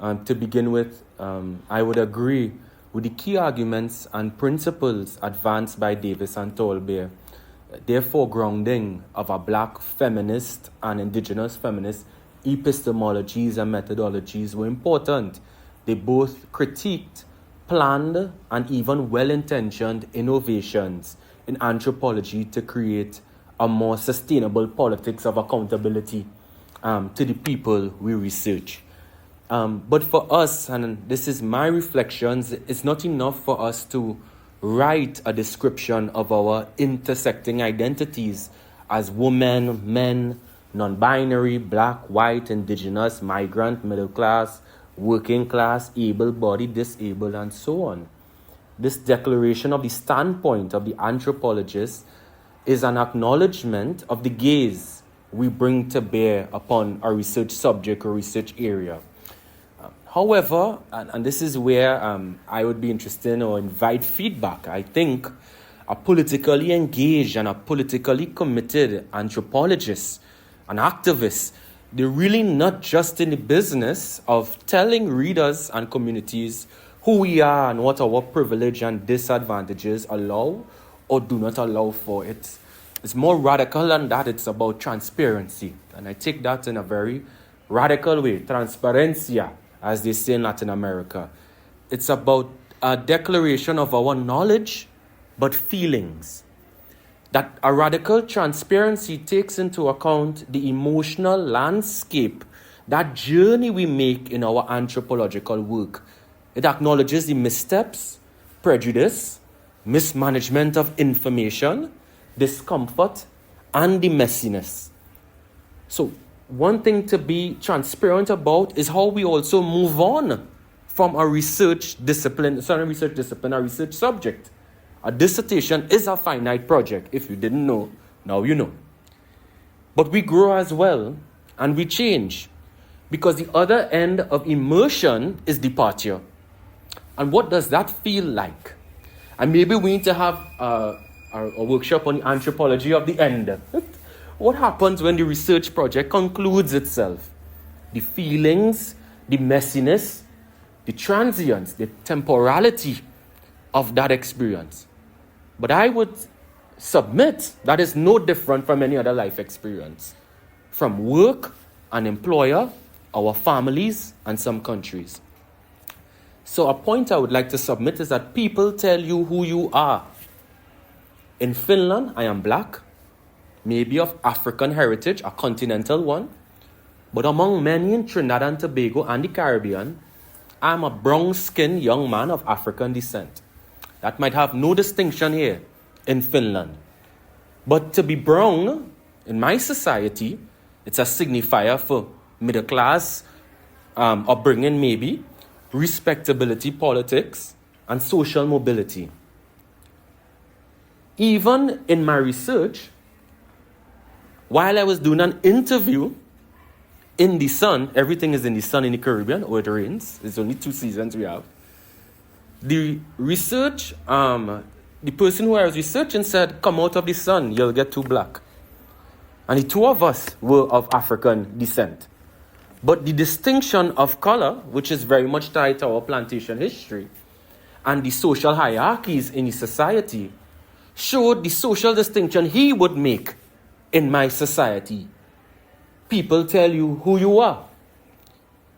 To begin with, I would agree with the key arguments and principles advanced by Davis and Tolbear. Their foregrounding of a black feminist and indigenous feminist epistemologies and methodologies were important. They both critiqued planned and even well-intentioned innovations in anthropology to create a more sustainable politics of accountability to the people we research. But for us, and this is my reflections, it's not enough for us to write a description of our intersecting identities as women, men, non-binary, black, white, indigenous, migrant, middle class, working class, able-bodied, disabled, and so on. This declaration of the standpoint of the anthropologist is an acknowledgement of the gaze we bring to bear upon a research subject or research area. However, and this is where I would be interested in or invite feedback, I think a politically engaged and a politically committed anthropologist, an activist, they're really not just in the business of telling readers and communities who we are and what our privilege and disadvantages allow or do not allow for it. It's more radical than that. It's about transparency. And I take that in a very radical way. Transparencia, as they say in Latin America. It's about a declaration of our knowledge, but feelings. That a radical transparency takes into account the emotional landscape, that journey we make in our anthropological work. It acknowledges the missteps, prejudice, mismanagement of information, discomfort, and the messiness. So, one thing to be transparent about is how we also move on from a research discipline, a research subject. A dissertation is a finite project. If you didn't know, now you know. But we grow as well, and we change, because the other end of immersion is departure. And what does that feel like? And maybe we need to have a workshop on the anthropology of the end. What happens when the research project concludes itself? The feelings, the messiness, the transience, the temporality of that experience. But I would submit that is no different from any other life experience. From work, an employer, our families, and some countries. So a point I would like to submit is that people tell you who you are. In Finland, I am black, maybe of African heritage, a continental one. But among many in Trinidad and Tobago and the Caribbean, I am a brown-skinned young man of African descent. That might have no distinction here in Finland. But to be brown, in my society, it's a signifier for middle class upbringing maybe, respectability politics, and social mobility. Even in my research, while I was doing an interview in the sun, everything is in the sun in the Caribbean, or it rains, there's only 2 seasons we have. The research, the person who I was researching said, come out of the sun, you'll get too black. And the 2 of us were of African descent. But the distinction of color, which is very much tied to our plantation history, and the social hierarchies in the society, showed the social distinction he would make in my society. People tell you who you are.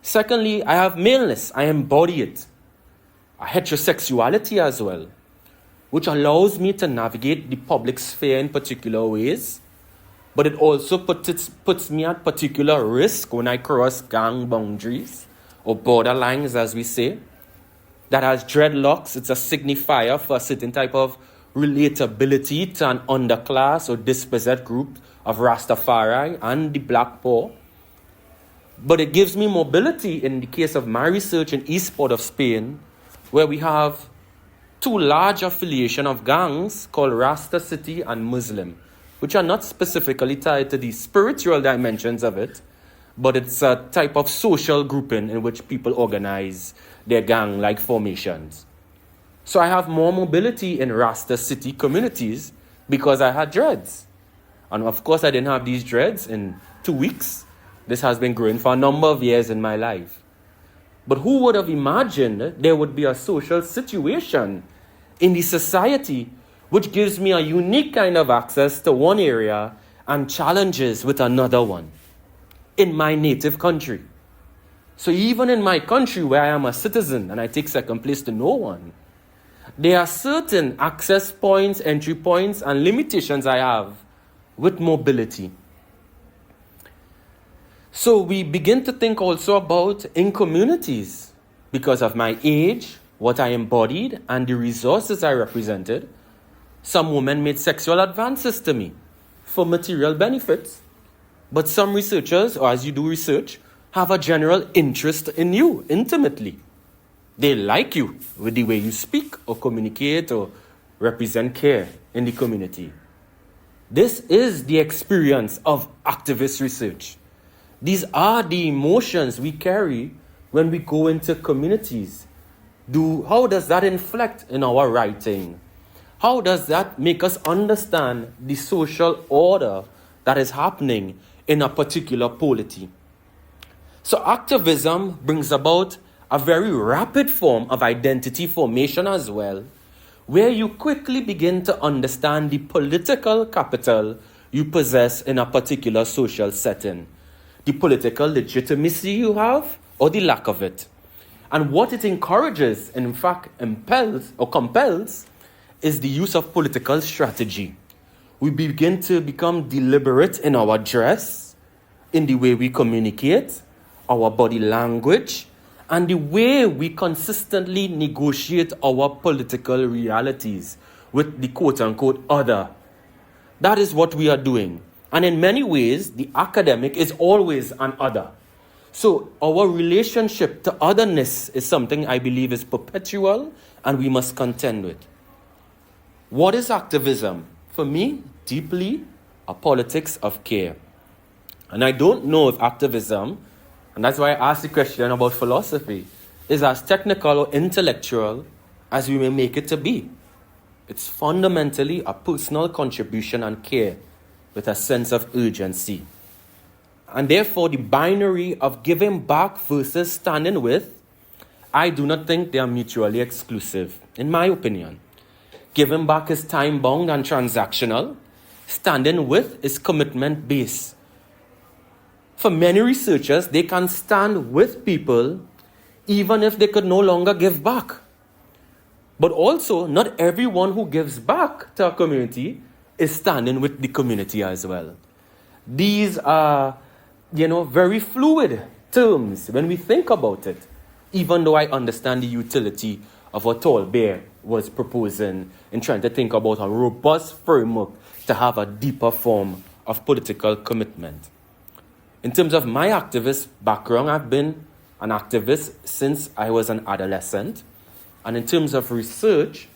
Secondly, I have maleness. I embody it. A heterosexuality as well, which allows me to navigate the public sphere in particular ways, but it also puts me at particular risk when I cross gang boundaries, or borderlines as we say. That has dreadlocks, it's a signifier for a certain type of relatability to an underclass or dispossessed group of Rastafari and the Black Poor. But it gives me mobility in the case of my research in East Port of Spain, where we have 2 large affiliation of gangs called Rasta City and Muslim, which are not specifically tied to the spiritual dimensions of it, but it's a type of social grouping in which people organize their gang-like formations. So I have more mobility in Rasta City communities because I had dreads. And of course, I didn't have these dreads in 2 weeks. This has been growing for a number of years in my life. But who would have imagined there would be a social situation in the society which gives me a unique kind of access to one area and challenges with another one in my native country? So even in my country where I am a citizen and I take second place to no one, there are certain access points, entry points, and limitations I have with mobility. So we begin to think also about in communities, because of my age, what I embodied, and the resources I represented. Some women made sexual advances to me for material benefits. But some researchers, or as you do research, have a general interest in you intimately. They like you with the way you speak or communicate or represent care in the community. This is the experience of activist research. These are the emotions we carry when we go into communities. How does that inflect in our writing? How does that make us understand the social order that is happening in a particular polity? So activism brings about a very rapid form of identity formation as well, where you quickly begin to understand the political capital you possess in a particular social setting, the political legitimacy you have, or the lack of it. And what it encourages, and in fact impels or compels, is the use of political strategy. We begin to become deliberate in our dress, in the way we communicate, our body language, and the way we consistently negotiate our political realities with the quote-unquote other. That is what we are doing. And in many ways, the academic is always an other. So our relationship to otherness is something I believe is perpetual and we must contend with. What is activism? For me, deeply a politics of care. And I don't know if activism, and that's why I asked the question about philosophy, is as technical or intellectual as we may make it to be. It's fundamentally a personal contribution and care with a sense of urgency. And therefore, the binary of giving back versus standing with, I do not think they are mutually exclusive, in my opinion. Giving back is time-bound and transactional. Standing with is commitment-based. For many researchers, they can stand with people even if they could no longer give back. But also, not everyone who gives back to a community is standing with the community as well. These are, very fluid terms when we think about it, even though I understand the utility of what Tolbear was proposing in trying to think about a robust framework to have a deeper form of political commitment. In terms of my activist background, I've been an activist since I was an adolescent. And in terms of research,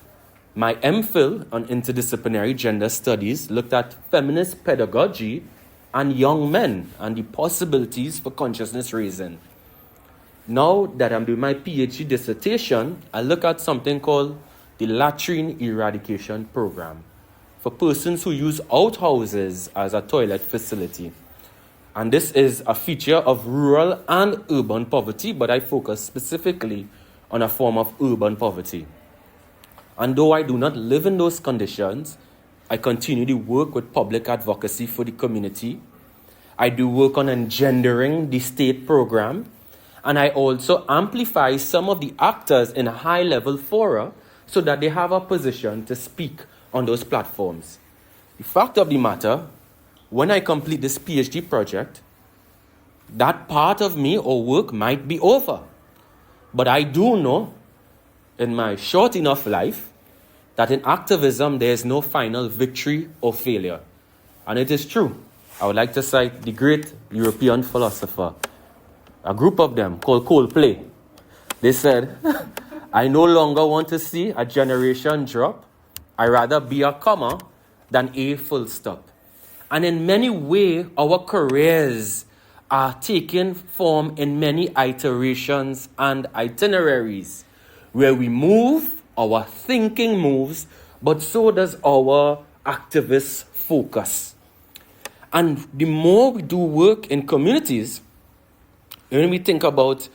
my MPhil on interdisciplinary gender studies looked at feminist pedagogy and young men and the possibilities for consciousness raising. Now that I'm doing my PhD dissertation, I look at something called the latrine eradication program for persons who use outhouses as a toilet facility. And this is a feature of rural and urban poverty, but I focus specifically on a form of urban poverty. And though I do not live in those conditions, I continue to work with public advocacy for the community. I do work on engendering the state program, and I also amplify some of the actors in high-level fora so that they have a position to speak on those platforms. The fact of the matter, when I complete this PhD project, that part of me or work might be over. But I do know, in my short enough life, that in activism there is no final victory or failure. And it is true. I would like to cite the great European philosopher, a group of them called Coldplay. They said, I no longer want to see a generation drop. I rather be a comma than a full stop. And in many ways, our careers are taking form in many iterations and itineraries where we move, our thinking moves, but so does our activist focus. And the more we do work in communities, when we think about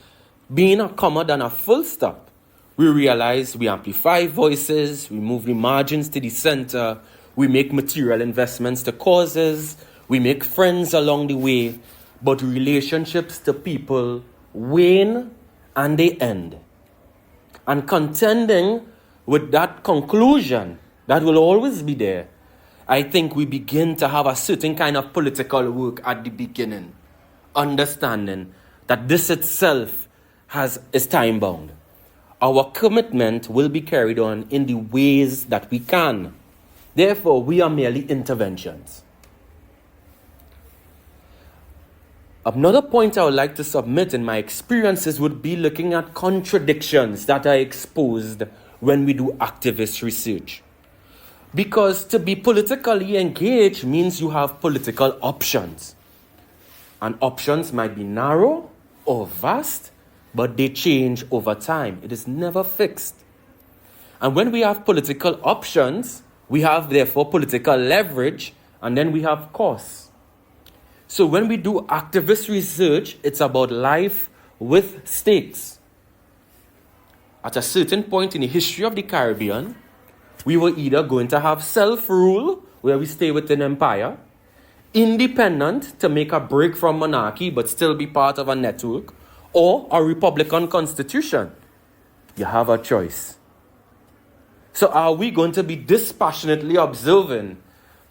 being a comma than a full stop. We realize we amplify voices, we move the margins to the center, we make material investments to causes, we make friends along the way, but relationships to people wane and they end. And contending with that conclusion that will always be there, I think we begin to have a certain kind of political work at the beginning, understanding that this itself is time-bound. Our commitment will be carried on in the ways that we can. Therefore, we are merely interventions. Another point I would like to submit in my experiences would be looking at contradictions that are exposed when we do activist research. Because to be politically engaged means you have political options. And options might be narrow or vast, but they change over time. It is never fixed. And when we have political options, we have therefore political leverage, and then we have costs. So when we do activist research, it's about life with stakes. At a certain point in the history of the Caribbean, we were either going to have self-rule, where we stay within empire, independent to make a break from monarchy but still be part of a network, or a republican constitution. You have a choice. So are we going to be dispassionately observing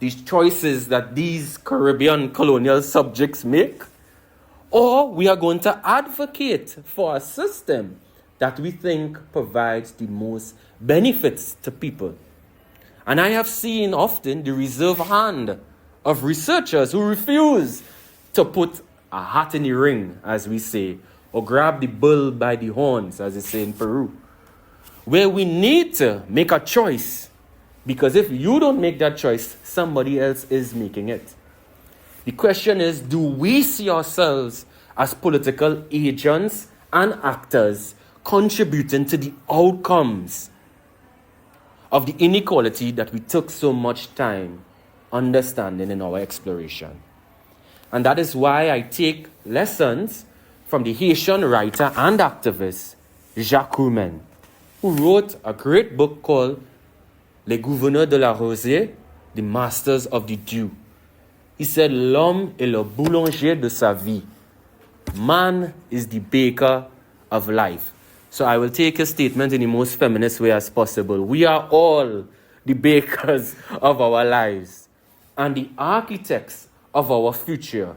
these choices that these Caribbean colonial subjects make? Or we are going to advocate for a system that we think provides the most benefits to people? And I have seen often the reserve hand of researchers who refuse to put a hat in the ring, as we say, or grab the bull by the horns, as they say in Peru, where we need to make a choice. Because if you don't make that choice, somebody else is making it. The question is, do we see ourselves as political agents and actors contributing to the outcomes of the inequality that we took so much time understanding in our exploration? And that is why I take lessons from the Haitian writer and activist Jacques Roumain, who wrote a great book called Les Gouverneurs de la Rosée, the Masters of the Dew. He said, l'homme est le boulanger de sa vie. Man is the baker of life. So I will take his statement in the most feminist way as possible. We are all the bakers of our lives and the architects of our future.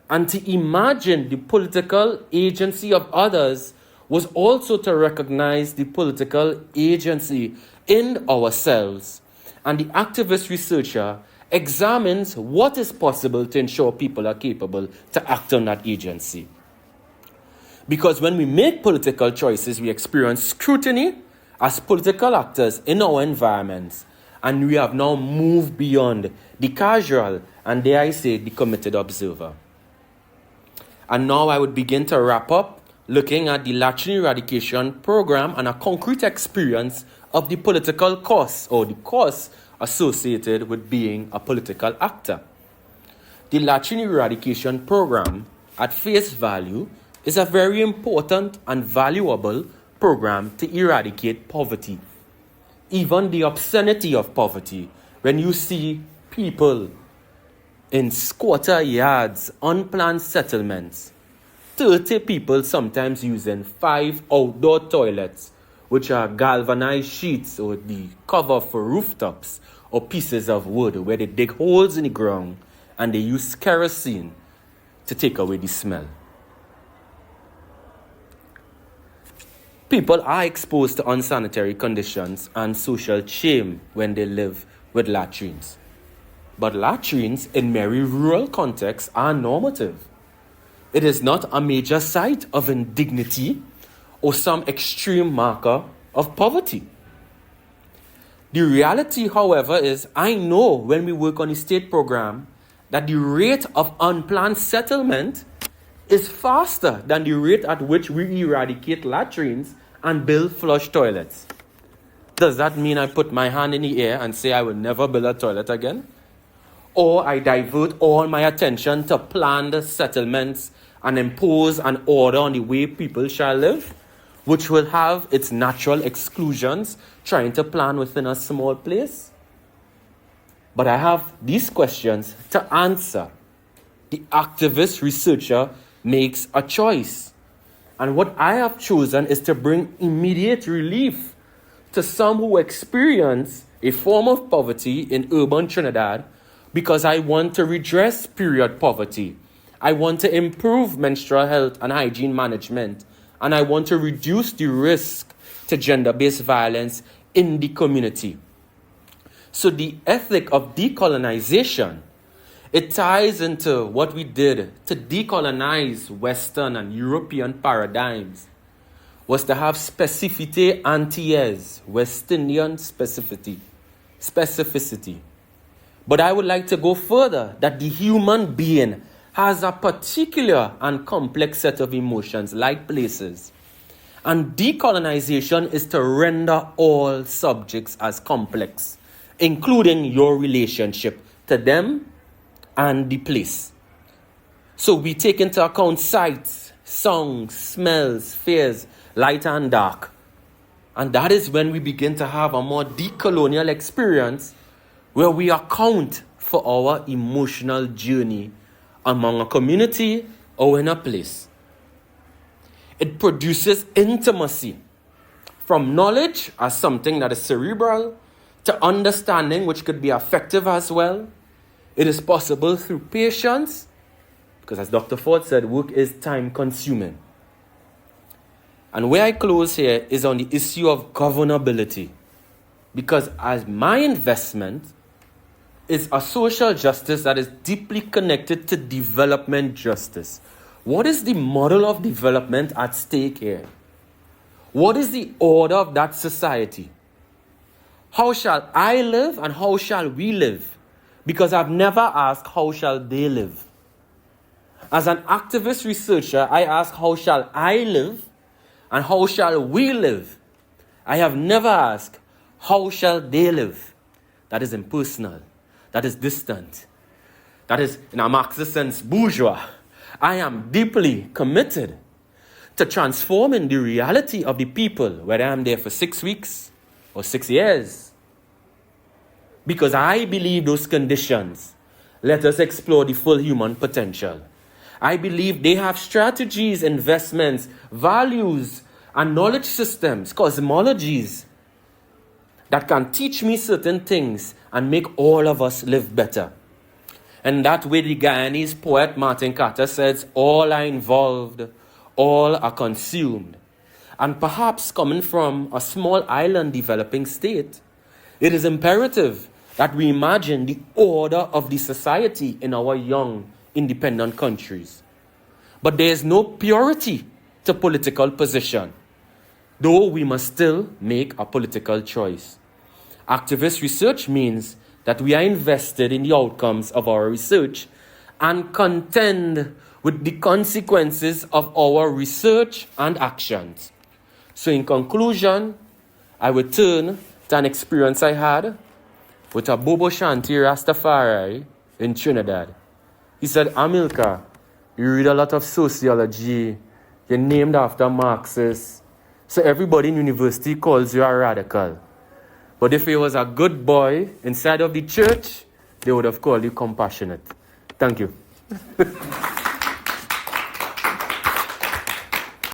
And to imagine the political agency of others was also to recognize the political agency in ourselves. And the activist researcher examines what is possible to ensure people are capable to act on that agency. Because when we make political choices, we experience scrutiny as political actors in our environments. And we have now moved beyond the casual and, dare I say, the committed observer. And now I would begin to wrap up looking at the latching eradication program and a concrete experience of the political costs or the costs associated with being a political actor. The latching eradication program, at face value, is a very important and valuable program to eradicate poverty. Even the obscenity of poverty, when you see people in squatter yards, unplanned settlements, 30 people sometimes using 5 outdoor toilets, which are galvanized sheets or the cover for rooftops or pieces of wood where they dig holes in the ground and they use kerosene to take away the smell. People are exposed to unsanitary conditions and social shame when they live with latrines. But latrines in many rural contexts are normative. It is not a major site of indignity or some extreme marker of poverty. The reality, however, is I know when we work on a state program that the rate of unplanned settlement is faster than the rate at which we eradicate latrines and build flush toilets. Does that mean I put my hand in the air and say I will never build a toilet again? Or I divert all my attention to planned settlements and impose an order on the way people shall live, which will have its natural exclusions, trying to plan within a small place. But I have these questions to answer. The activist researcher makes a choice. And what I have chosen is to bring immediate relief to some who experience a form of poverty in urban Trinidad, because I want to redress period poverty. I want to improve menstrual health and hygiene management. And I want to reduce the risk to gender-based violence in the community. So the ethic of decolonization, it ties into what we did to decolonize Western and European paradigms, was to have specificité antillaise, West Indian specificity. But I would like to go further, that the human being has a particular and complex set of emotions, like places. And decolonization is to render all subjects as complex, including your relationship to them and the place. So we take into account sights, songs, smells, fears, light and dark. And that is when we begin to have a more decolonial experience, where we account for our emotional journey among a community or in a place. It produces intimacy, from knowledge as something that is cerebral to understanding, which could be affective as well. It is possible through patience, because as Dr. Ford said, work is time consuming. And where I close here is on the issue of governability, because as my investment is a social justice that is deeply connected to development justice. What is the model of development at stake here? What is the order of that society? How shall I live and how shall we live? Because I've never asked how shall they live. As an activist researcher, I ask how shall I live and how shall we live? I have never asked how shall they live. That is impersonal. That is distant. That is, in a Marxist sense, bourgeois. I am deeply committed to transforming the reality of the people, whether I'm there for 6 weeks or 6 years. Because I believe those conditions let us explore the full human potential. I believe they have strategies, investments, values, and knowledge systems, cosmologies, that can teach me certain things and make all of us live better. And that way the Guyanese poet Martin Carter says, all are involved, all are consumed. And perhaps coming from a small island developing state, it is imperative that we imagine the order of the society in our young independent countries. But there is no purity to political position, though we must still make a political choice. Activist research means that we are invested in the outcomes of our research and contend with the consequences of our research and actions. So in conclusion, I would turn to an experience I had with a Bobo Shanti Rastafari in Trinidad. He said, Amilcar, you read a lot of sociology, you're named after Marxists, so everybody in university calls you a radical. But if he was a good boy inside of the church, they would have called you compassionate. Thank you.